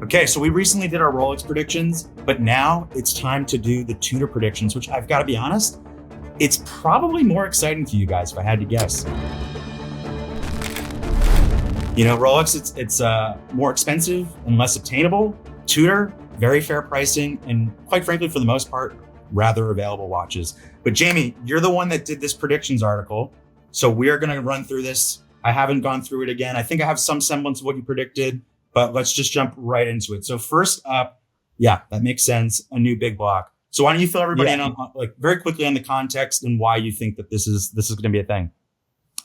Okay, so we recently did our Rolex predictions, but now it's time to do the Tudor predictions, which I've got to be honest, it's probably more exciting for you guys if I had to guess. You know, Rolex, it's more expensive and less obtainable. Tudor, very fair pricing, and quite frankly, for the most part, rather available watches. But Jamie, you're the one that did this predictions article, so we're going to run through this. I haven't gone through it again. I think I have some semblance of what you predicted, but let's just jump right into it. So first up, yeah, that makes sense. A new big block. So why don't you fill everybody in on like very quickly on the context and why you think that this is going to be a thing?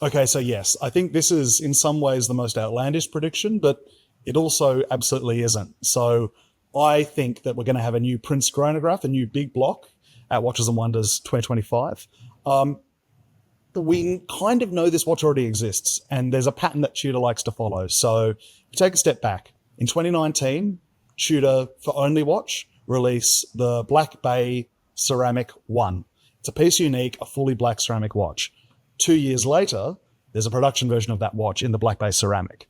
Okay, so yes, I think this is in some ways the most outlandish prediction, but it also absolutely isn't. So I think that we're going to have a new Prince Chronograph, a new big block at Watches and Wonders 2025. We kind of know this watch already exists, and there's a pattern that Tudor likes to follow. So if you take a step back, in 2019, Tudor, for only watch, released the Black Bay Ceramic 1. It's a piece unique, a fully black ceramic watch. 2 years later, there's a production version of that watch in the Black Bay Ceramic.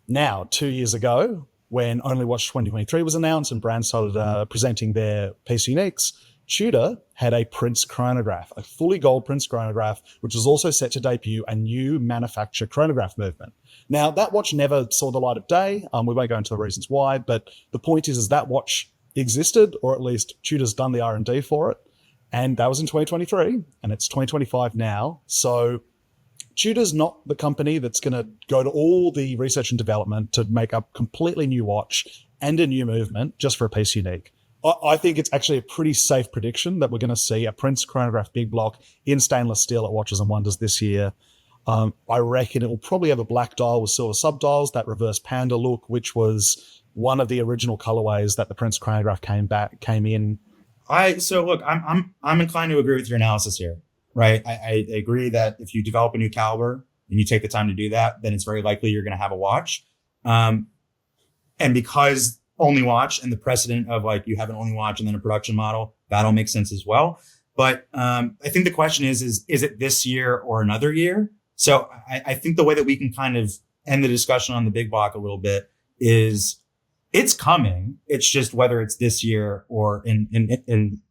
Now, 2 years ago, when Only Watch 2023 was announced and brands started presenting their piece uniques, Tudor had a Prince Chronograph, a fully gold Prince Chronograph, which was also set to debut a new manufacturer chronograph movement. Now, that watch never saw the light of day. We won't go into the reasons why, but the point is that watch existed, or at least Tudor's done the R&D for it. And that was in 2023, and it's 2025 now. So Tudor's not the company that's going to go to all the research and development to make a completely new watch and a new movement just for a piece unique. I think it's actually a pretty safe prediction that we're going to see a Prince Chronograph big block in stainless steel at Watches and Wonders this year. I reckon it will probably have a black dial with silver subdials, that reverse panda look, which was one of the original colorways that the Prince Chronograph came in. So look, I'm inclined to agree with your analysis here, right? I agree that if you develop a new caliber and you take the time to do that, then it's very likely you're going to have a watch. And because only watch and the precedent of like you have an only watch and then a production model, that'll make sense as well. But I think the question is it this year or another year? So I think the way that we can kind of end the discussion on the big block a little bit is it's coming. It's just whether it's this year or in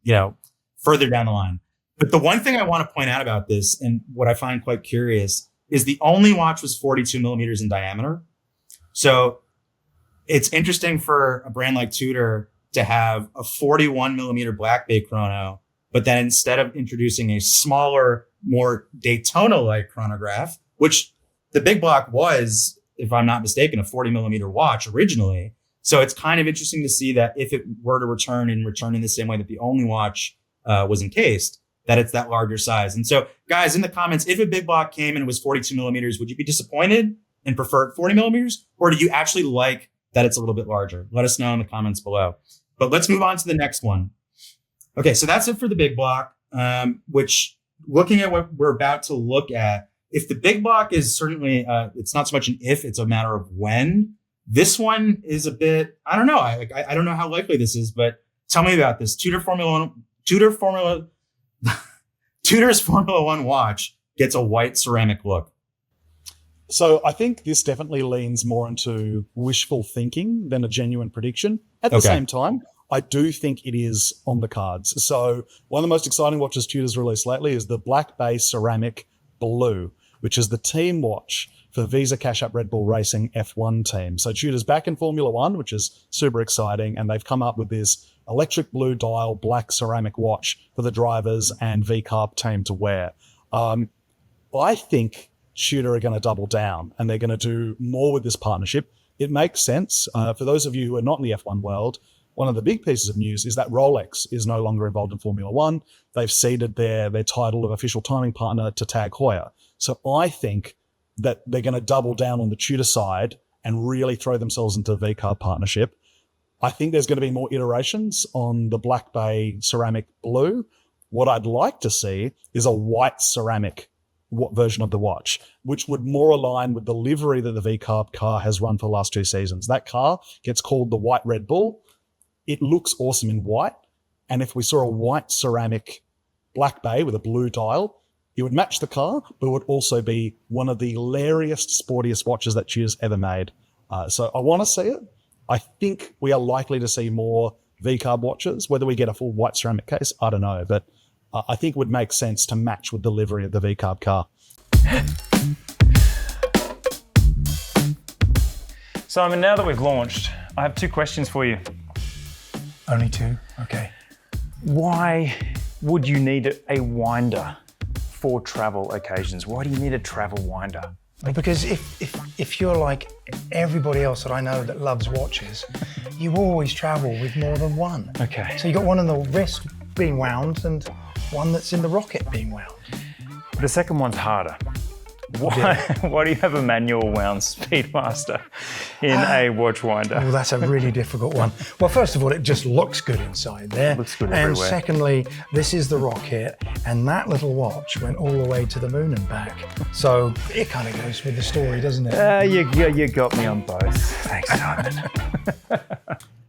you know, further down the line. But the one thing I want to point out about this and what I find quite curious is the only watch was 42 millimeters in diameter. So it's interesting for a brand like Tudor to have a 41 millimeter Black Bay chrono, but then instead of introducing a smaller, more Daytona-like chronograph, which the big block was, if I'm not mistaken, a 40 millimeter watch originally. So it's kind of interesting to see that if it were to return in the same way that the only watch was encased, that it's that larger size. And so guys, in the comments, if a big block came and it was 42 millimeters, would you be disappointed and prefer 40 millimeters? Or do you actually like that it's a little bit larger? Let us know in the comments below. But let's move on to the next one. Okay, so that's it for the big block, which looking at what we're about to look at, if the big block is certainly, it's not so much an if, it's a matter of when. This one is a bit, I don't know. I don't know how likely this is, but tell me about this. Tudor's Formula One watch gets a white ceramic look. So I think this definitely leans more into wishful thinking than a genuine prediction. At the same time, I do think it is on the cards. So one of the most exciting watches Tudor's released lately is the Black Bay Ceramic Blue, which is the team watch for Visa Cash App Red Bull Racing F1 team. So Tudor's back in Formula One, which is super exciting, and they've come up with this electric blue dial black ceramic watch for the drivers and VCARB team to wear. I think Tudor are going to double down and they're going to do more with this partnership. It makes sense. For those of you who are not in the F1 world, one of the big pieces of news is that Rolex is no longer involved in Formula One. They've ceded their title of official timing partner to Tag Heuer. So I think that they're going to double down on the Tudor side and really throw themselves into the VCARB partnership. I think there's going to be more iterations on the Black Bay Ceramic Blue. What I'd like to see is a white ceramic version of the watch, which would more align with the livery that the VCARB car has run for the last 2 seasons. That car gets called the White Red Bull. It looks awesome in white. And if we saw a white ceramic Black Bay with a blue dial, it would match the car, but it would also be one of the lairiest, sportiest watches that Tudor's ever made. So I want to see it. I think we are likely to see more V-carb watches. Whether we get a full white ceramic case, I don't know, but I think it would make sense to match with the livery of the V-carb car. Simon, now that we've launched, I have 2 questions for you. Only 2? Okay. Why would you need a winder for travel occasions? Why do you need a travel winder? Well, because if you're like everybody else that I know that loves watches, you always travel with more than one. Okay. So you got one on the wrist being wound and one that's in the rocket being wound. The second one's harder. Why do you have a manual wound Speedmaster in a watch winder? Well, that's a really difficult one. Well, first of all, it just looks good inside there. Looks good and everywhere. secondly, this is the rocket, and that little watch went all the way to the moon and back. So it kind of goes with the story, doesn't it? You got me on both. Thanks, Simon.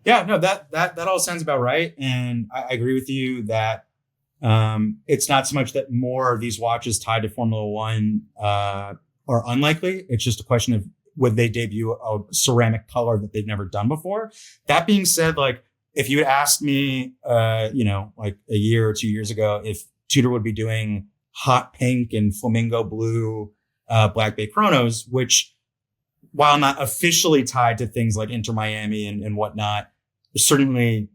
Yeah, no, that all sounds about right. And I agree with you that it's not so much that more of these watches tied to Formula One are unlikely. It's just a question of would they debut a ceramic color that they've never done before. That being said, like if you had asked me, like a year or 2 years ago, if Tudor would be doing hot pink and flamingo blue Black Bay chronos, which while not officially tied to things like Inter Miami and whatnot, certainly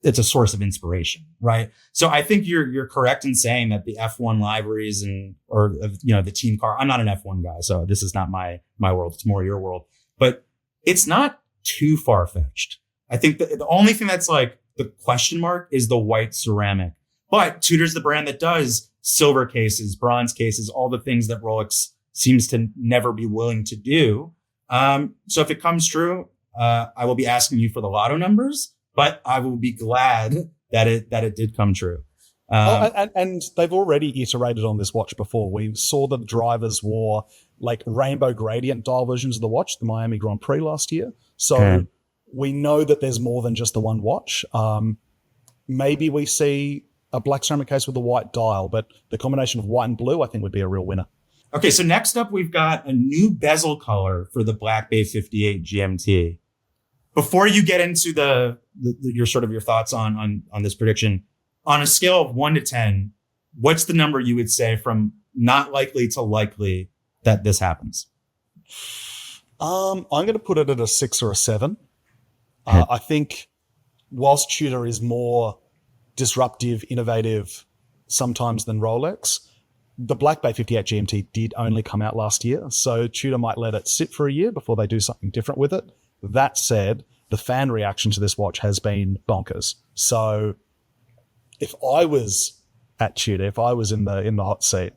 it's a source of inspiration, right? So I think you're correct in saying that the F1 liveries or the team car. I'm not an F1 guy, so this is not my world. It's more your world, but it's not too far fetched. I think the only thing that's like the question mark is the white ceramic. But Tudor's the brand that does silver cases, bronze cases, all the things that Rolex seems to never be willing to do. So if it comes true, I will be asking you for the lotto numbers. But I will be glad that it did come true. And they've already iterated on this watch before. We saw the drivers wore like rainbow gradient dial versions of the watch, the Miami Grand Prix last year. So we know that there's more than just the one watch. Maybe we see a black ceramic case with a white dial, but the combination of white and blue, I think, would be a real winner. Okay, so next up, we've got a new bezel color for the Black Bay 58 GMT. Before you get into your thoughts on this prediction, on a scale of 1 to 10, what's the number you would say from not likely to likely that this happens? I'm going to put it at a 6 or a 7. I think whilst Tudor is more disruptive, innovative sometimes than Rolex, the Black Bay 58 GMT did only come out last year. So Tudor might let it sit for a year before they do something different with it. That said, the fan reaction to this watch has been bonkers. So if I was at Tudor, if I was in the hot seat,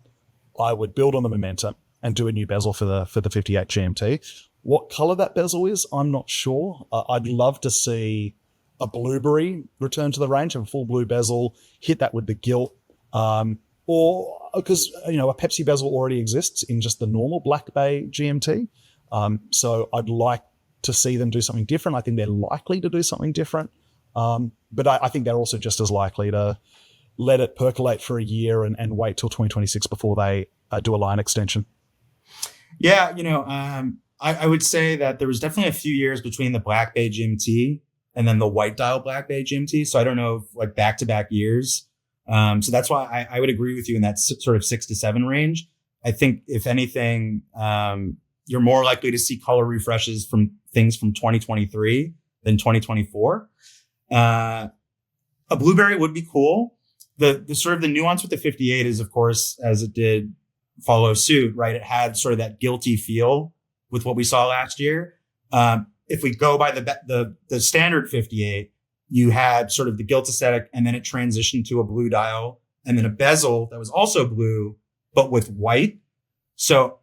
I would build on the momentum and do a new bezel for the 58 GMT. What color that bezel is, I'm not sure. I'd love to see a blueberry return to the range, have a full blue bezel, hit that with the gilt, or because a Pepsi bezel already exists in just the normal Black Bay GMT. So I'd like to see them do something different. I think they're likely to do something different. But I think they're also just as likely to let it percolate for a year and wait till 2026 before they do a line extension. Yeah, I would say that there was definitely a few years between the Black Bay GMT and then the white dial Black Bay GMT. So I don't know, like back-to-back years. So that's why I would agree with you in that sort of 6 to 7 range. I think if anything, you're more likely to see color refreshes from things from 2023 than 2024. A blueberry would be cool. The sort of the nuance with the 58 is, of course, as it did follow suit, right? It had sort of that guilty feel with what we saw last year. If we go by the standard 58, you had sort of the gilt aesthetic, and then it transitioned to a blue dial, and then a bezel that was also blue, but with white. So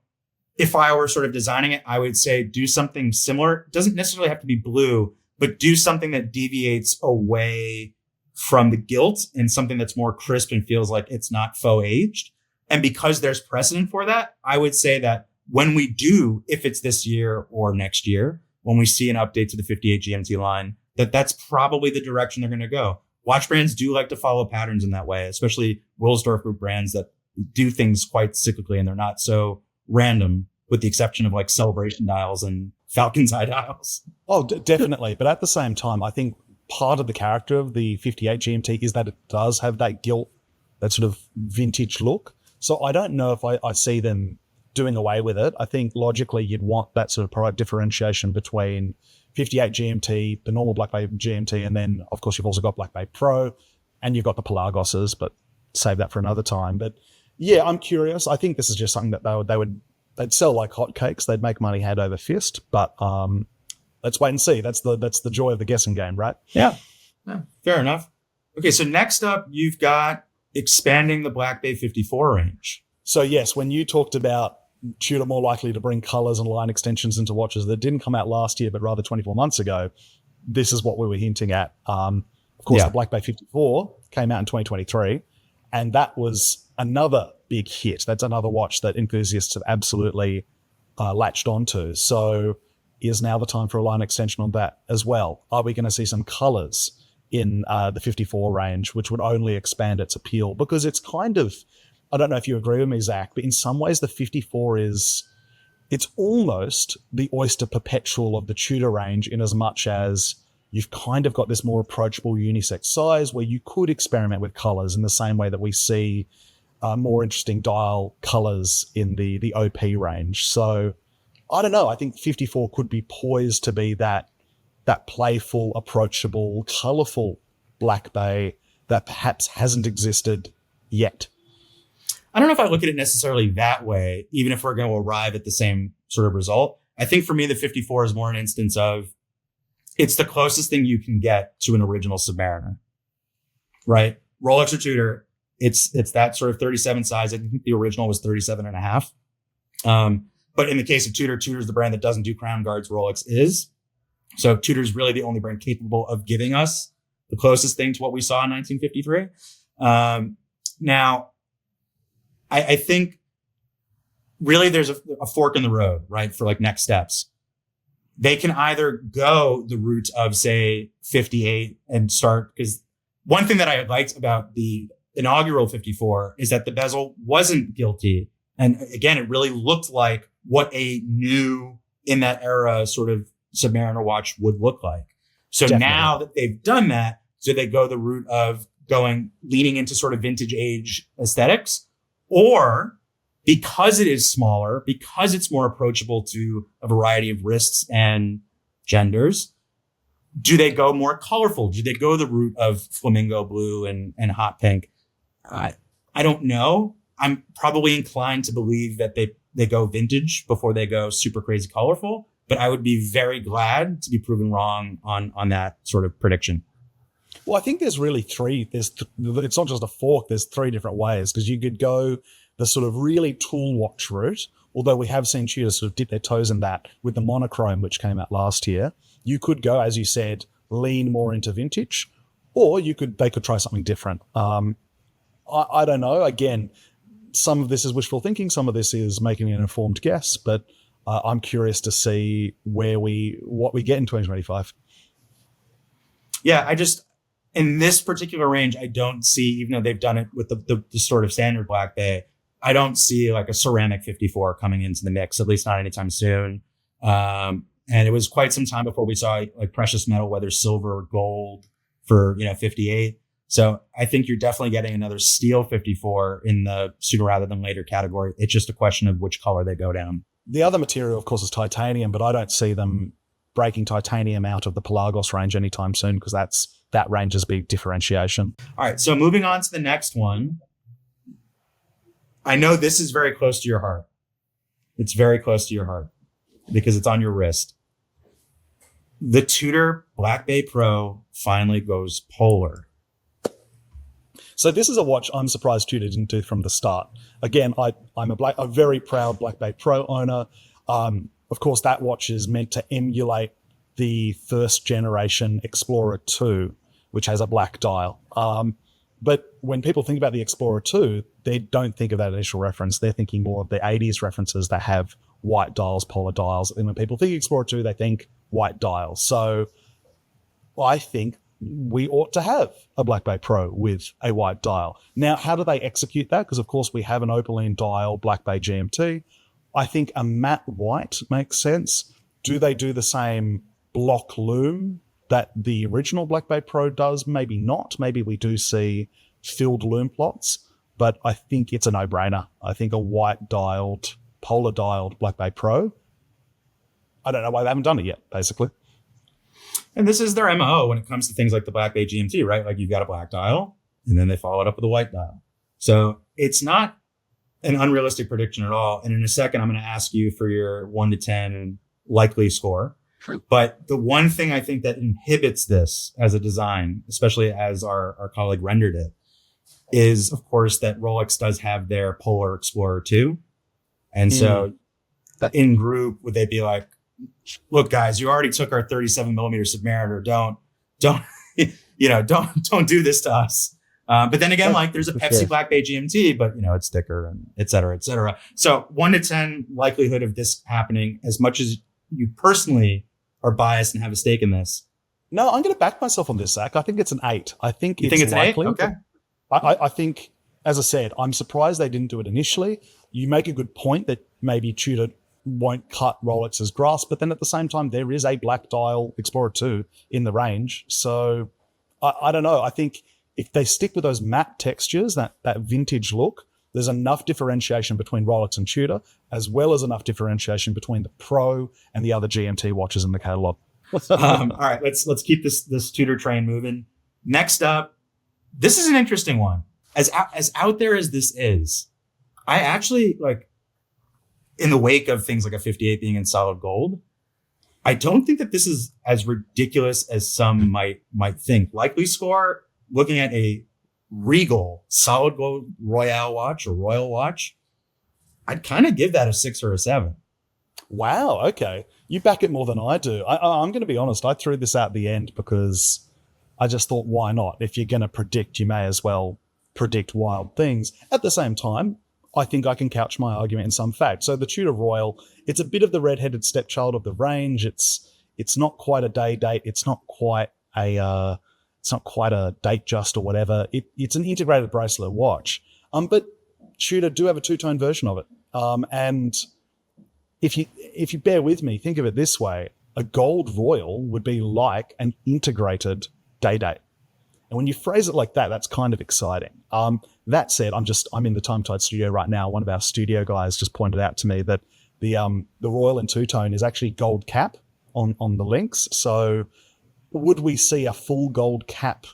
if I were sort of designing it, I would say do something similar. It doesn't necessarily have to be blue, but do something that deviates away from the gilt and something that's more crisp and feels like it's not faux aged. And because there's precedent for that, I would say that when we do, if it's this year or next year, when we see an update to the 58 GMT line, that's probably the direction they're going to go. Watch brands do like to follow patterns in that way, especially Wilsdorf Group brands that do things quite cyclically and they're not so random, with the exception of like celebration dials and Falcon tie dials. Oh, definitely. But at the same time, I think part of the character of the 58 GMT is that it does have that gilt, that sort of vintage look. So I don't know if I see them doing away with it. I think logically you'd want that sort of product differentiation between 58 GMT, the normal Black Bay GMT, and then, of course, you've also got Black Bay Pro, and you've got the Pelagoses, but save that for another time. But yeah, I'm curious. I think this is just something that they'd sell like hotcakes. They'd make money hand over fist. But let's wait and see. That's the joy of the guessing game, right? Yeah, fair enough. Okay, so next up, you've got expanding the Black Bay 54 range. So yes, when you talked about Tudor more likely to bring colors and line extensions into watches that didn't come out last year, but rather 24 months ago, this is what we were hinting at. Of course, the Black Bay 54 came out in 2023, and that was another big hit. That's another watch that enthusiasts have absolutely latched onto. So is now the time for a line extension on that as well? Are we going to see some colors in the 54 range, which would only expand its appeal? Because it's kind of, I don't know if you agree with me, Zach, but in some ways the 54 it's almost the Oyster Perpetual of the Tudor range, in as much as you've kind of got this more approachable unisex size where you could experiment with colors in the same way that we see more interesting dial colors in the OP range. So I don't know. I think 54 could be poised to be that playful, approachable, colorful Black Bay that perhaps hasn't existed yet. I don't know if I look at it necessarily that way, even if we're going to arrive at the same sort of result. I think for me, the 54 is more an instance of it's the closest thing you can get to an original Submariner, right? Rolex or Tudor, it's that sort of 37 size. I think the original was 37 and a half. But in the case of Tudor's the brand that doesn't do crown guards. Rolex is. So Tudor's really the only brand capable of giving us the closest thing to what we saw in 1953. Now, I think really there's a fork in the road, right? For like next steps. They can either go the route of, say, 58 and start, because one thing that I liked about the inaugural 54 is that the bezel wasn't guilty. And again, it really looked like what a new in that era sort of Submariner watch would look like. So Definitely. Now that they've done that, so they go the route of leaning into sort of vintage age aesthetics, or because it is smaller, because it's more approachable to a variety of wrists and genders, do they go more colorful? Do they go the route of flamingo blue and hot pink? I don't know. I'm probably inclined to believe that they go vintage before they go super crazy colorful, but I would be very glad to be proven wrong on that sort of prediction. Well, I think there's really three. It's not just a fork. There's three different ways, because you could go the sort of really tool watch route, although we have seen Tudor sort of dip their toes in that with the monochrome, which came out last year. You could go, as you said, lean more into vintage, or they could try something different. I don't know. Again, some of this is wishful thinking. Some of this is making an informed guess, but I'm curious to see what we get in 2025. Yeah, in this particular range, I don't see, even though they've done it with the sort of standard Black Bay, I don't see like a ceramic 54 coming into the mix, at least not anytime soon. And it was quite some time before we saw like precious metal, whether silver or gold, for 58. So I think you're definitely getting another steel 54 in the sooner rather than later category. It's just a question of which color they go down. The other material, of course, is titanium, but I don't see them breaking titanium out of the Pelagos range anytime soon, because that range's big differentiation. All right, so moving on to the next one. I know this is very close to your heart. It's very close to your heart because it's on your wrist. The Tudor Black Bay Pro finally goes polar. So this is a watch I'm surprised Tudor didn't do from the start. Again, I'm a very proud Black Bay Pro owner. Of course, that watch is meant to emulate the first generation Explorer 2, which has a black dial. But when people think about the Explorer 2, they don't think of that initial reference. They're thinking more of the 80s references that have white dials, polar dials. And when people think Explorer 2, they think white dials. So I think we ought to have a Black Bay Pro with a white dial. Now, how do they execute that? Because, of course, we have an opaline dial Black Bay GMT. I think a matte white makes sense. Do they do the same block loom that the original Black Bay Pro does? Maybe not. Maybe we do see filled loom plots, but I think it's a no-brainer. I think a white dialed, polar dialed Black Bay Pro. I don't know why they haven't done it yet, basically. And this is their MO when it comes to things like the Black Bay GMT, right? Like you've got a black dial and then they follow it up with a white dial. So it's not an unrealistic prediction at all. And in a second, I'm going to ask you for your 1 to 10 likely score. But the one thing I think that inhibits this as a design, especially as our colleague rendered it, is, of course, that Rolex does have their Polar Explorer 2. And so in group, would they be like, look, guys, you already took our 37 millimeter Submariner. Don't do this to us. But then again, like there's a Pepsi Black Bay GMT, but it's thicker and et cetera, et cetera. So 1 to 10 likelihood of this happening, as much as you personally are biased and have a stake in this. No, I'm going to back myself on this, Zach. I think it's an 8. I think you think it's likely. An 8? Okay. I think, as I said, I'm surprised they didn't do it initially. You make a good point that maybe Tudor won't cut Rolex's grass, but then at the same time, there is a black dial Explorer 2 in the range. So I don't know. I think if they stick with those matte textures, that vintage look, there's enough differentiation between Rolex and Tudor, as well as enough differentiation between the Pro and the other GMT watches in the catalog. All right, let's keep this Tudor train moving. Next up, this is an interesting one. As out there as this is, I actually in the wake of things like a 58 being in solid gold, I don't think that this is as ridiculous as some might think. Likely score, looking at a Regal solid gold Royal watch or Royal watch, I'd kind of give that a 6 or a 7. Wow. Okay. You back it more than I do. I'm going to be honest. I threw this out at the end because I just thought, why not? If you're going to predict, you may as well predict wild things. At the same time, I think I can couch my argument in some fact. So the Tudor Royal, it's a bit of the red-headed stepchild of the range. It's not quite a day date. It's not quite a date just or whatever. It's an integrated bracelet watch. But Tudor do have a two-tone version of it. And if you bear with me, think of it this way: a gold Royal would be like an integrated day date. And when you phrase it like that, that's kind of exciting. That said, I'm in the Time+Tide studio right now. One of our studio guys just pointed out to me that the Royal in two-tone is actually gold cap on the links. So would we see a full gold cap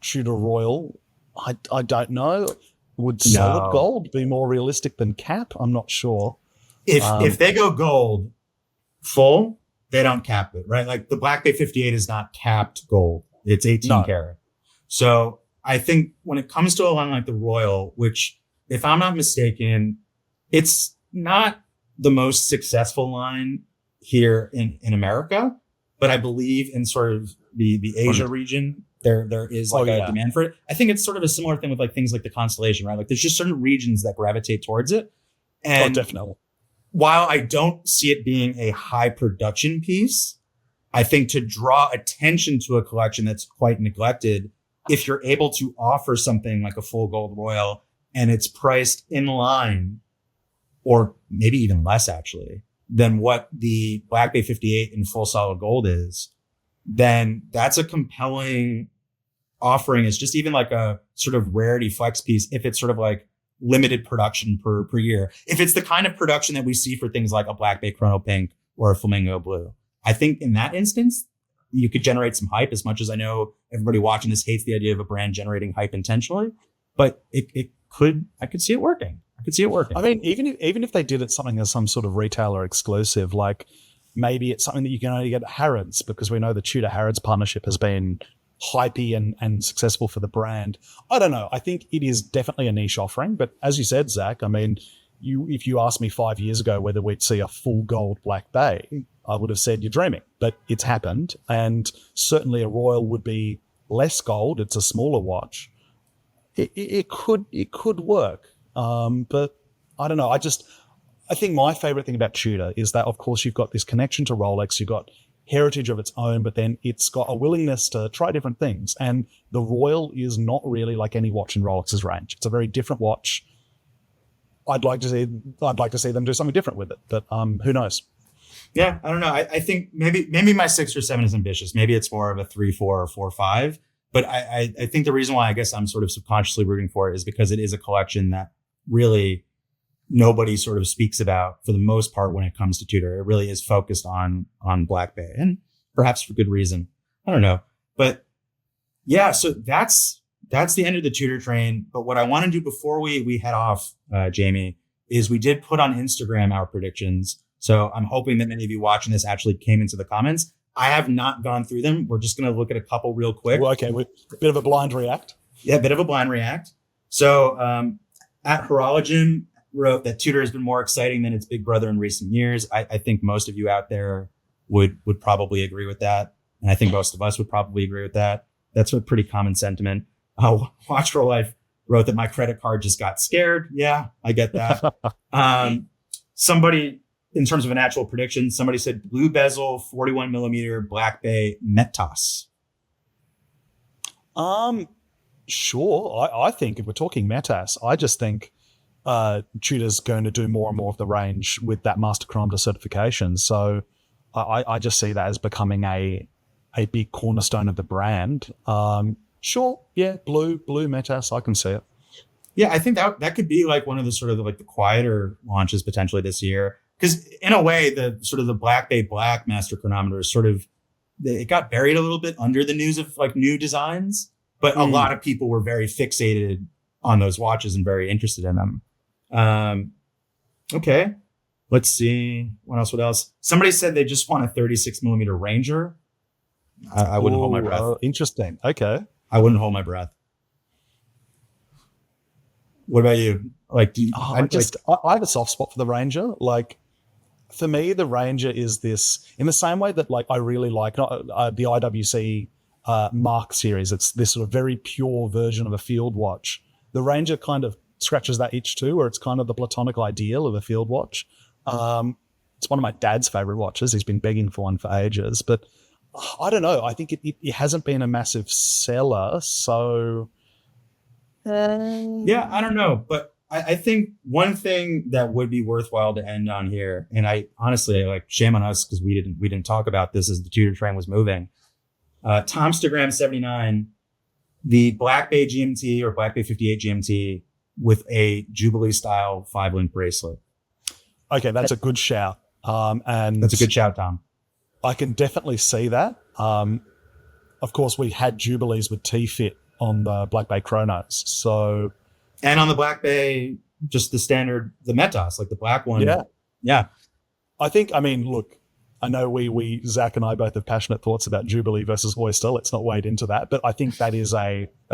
Tudor Royal? I don't know. Would solid gold be more realistic than cap? I'm not sure. If they go gold full, they don't cap it, right? Like the Black Bay 58 is not capped gold. It's 18 karat. So I think when it comes to a line like the Royal, which if I'm not mistaken, it's not the most successful line here in America, but I believe in sort of the Asia region, there is a demand for it. I think it's sort of a similar thing with like things like the Constellation, right? Like there's just certain regions that gravitate towards it. And definitely. While I don't see it being a high production piece, I think to draw attention to a collection that's quite neglected, if you're able to offer something like a full gold Royal and it's priced in line, or maybe even less actually, than what the Black Bay 58 in full solid gold is, then that's a compelling offering. It's just even like a sort of rarity flex piece if it's sort of like limited production per year. If it's the kind of production that we see for things like a Black Bay Chrono Pink or a Flamingo Blue, I think in that instance, you could generate some hype, as much as I know everybody watching this hates the idea of a brand generating hype intentionally, but I could see it working. I mean, even if they did it something as some sort of retailer exclusive, like maybe it's something that you can only get at Harrods, because we know the Tudor Harrods partnership has been hypey and successful for the brand. I don't know. I think it is definitely a niche offering, but as you said, Zach, I mean, if you asked me 5 years ago whether we'd see a full gold Black Bay, I would have said you're dreaming, but it's happened. And certainly a Royal would be less gold. It's a smaller watch. It could work. But I don't know. I think my favorite thing about Tudor is that, of course, you've got this connection to Rolex. You've got heritage of its own, but then it's got a willingness to try different things. And the Royal is not really like any watch in Rolex's range. It's a very different watch. I'd like to see them do something different with it, but who knows? Yeah, I don't know. I think maybe my 6 or 7 is ambitious. Maybe it's more of a 3, 4, or 4, 5. But I think the reason why I guess I'm sort of subconsciously rooting for it is because it is a collection that really nobody sort of speaks about for the most part when it comes to Tudor. It really is focused on Black Bay, and perhaps for good reason. I don't know. But yeah, so that's the end of the Tudor train. But what I want to do before we head off, Jamie, is we did put on Instagram our predictions. So I'm hoping that many of you watching this actually came into the comments. I have not gone through them. We're just going to look at a couple real quick. Well, okay, a bit of a blind react. Yeah, a bit of a blind react. So at Horological wrote that Tudor has been more exciting than its big brother in recent years. I think most of you out there would probably agree with that. And I think most of us would probably agree with that. That's a pretty common sentiment. Watch for Life wrote that my credit card just got scared. Yeah, I get that. Somebody, in terms of an actual prediction, somebody said blue bezel, 41 millimeter Black Bay Metas. Sure. I think if we're talking Metas, I just think Tudor's going to do more and more of the range with that master chronometer certification. So I just see that as becoming a big cornerstone of the brand. Sure. Yeah. Blue Metas. I can see it. Yeah. I think that could be like one of the sort of like the quieter launches potentially this year. Because in a way, the sort of the Black Bay Black master chronometer is sort of, it got buried a little bit under the news of like new designs, but a lot of people were very fixated on those watches and very interested in them. Okay. Let's see. What else? Somebody said they just want a 36 millimeter Ranger. I wouldn't hold my breath. Interesting. Okay. I wouldn't hold my breath. What about you? Like, I have a soft spot for the Ranger. Like, for me, the Ranger is this, in the same way that like I really like the IWC Mark series. It's this sort of very pure version of a field watch. The Ranger kind of scratches that itch too, where it's kind of the platonic ideal of a field watch. It's one of my dad's favorite watches. He's been begging for one for ages, but I don't know. I think it hasn't been a massive seller. So yeah, I don't know, but I think one thing that would be worthwhile to end on here, and I honestly like shame on us because we didn't talk about this as the Tudor train was moving. Tomstagram 79, the Black Bay GMT or Black Bay 58 GMT with a Jubilee style 5-link bracelet. Okay, that's a good shout. And that's a good shout, Tom. I can definitely see that. Of course, we had Jubilees with T-Fit on the Black Bay Chronos. So, and on the Black Bay, just the standard, the Metas, like the black one. Yeah. I mean, look, I know Zach and I both have passionate thoughts about Jubilee versus Oyster. Let's not wade into that, but I think that's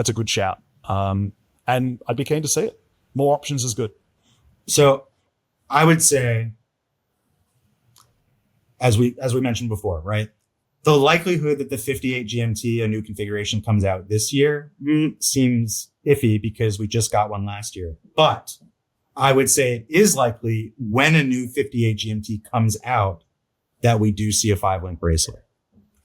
a good shout. And I'd be keen to see it. More options is good. So I would say, as we mentioned before, right? The likelihood that the 58 GMT, a new configuration, comes out this year seems iffy because we just got one last year. But I would say it is likely when a new 58 GMT comes out that we do see a 5-link bracelet.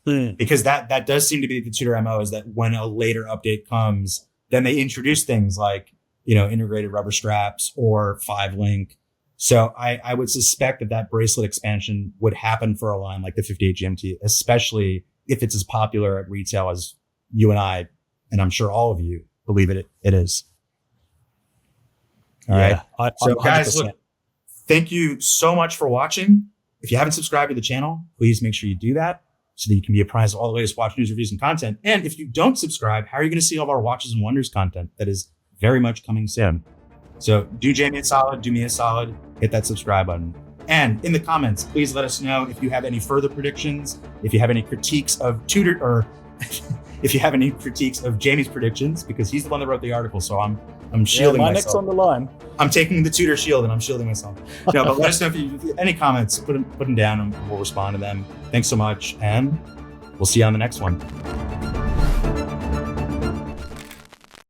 Because that does seem to be the Tudor MO, is that when a later update comes, then they introduce things like, integrated rubber straps or 5-link. So I would suspect that bracelet expansion would happen for a line like the 58 GMT, especially if it's as popular at retail as you and and I'm sure all of you believe it is. All right. So guys, look, thank you so much for watching. If you haven't subscribed to the channel, please make sure you do that so that you can be apprised of all the latest watch news, reviews, and content. And if you don't subscribe, how are you going to see all of our Watches and Wonders content that is very much coming soon? So do Jamie a solid, do me a solid, hit that subscribe button. And in the comments, please let us know if you have any further predictions, if you have any critiques of Tudor, or if you have any critiques of Jamie's predictions, because he's the one that wrote the article. So I'm shielding myself. My neck's on the line. I'm taking the Tudor shield and I'm shielding myself. No, but let us know if you any comments, put them down and we'll respond to them. Thanks so much. And we'll see you on the next one.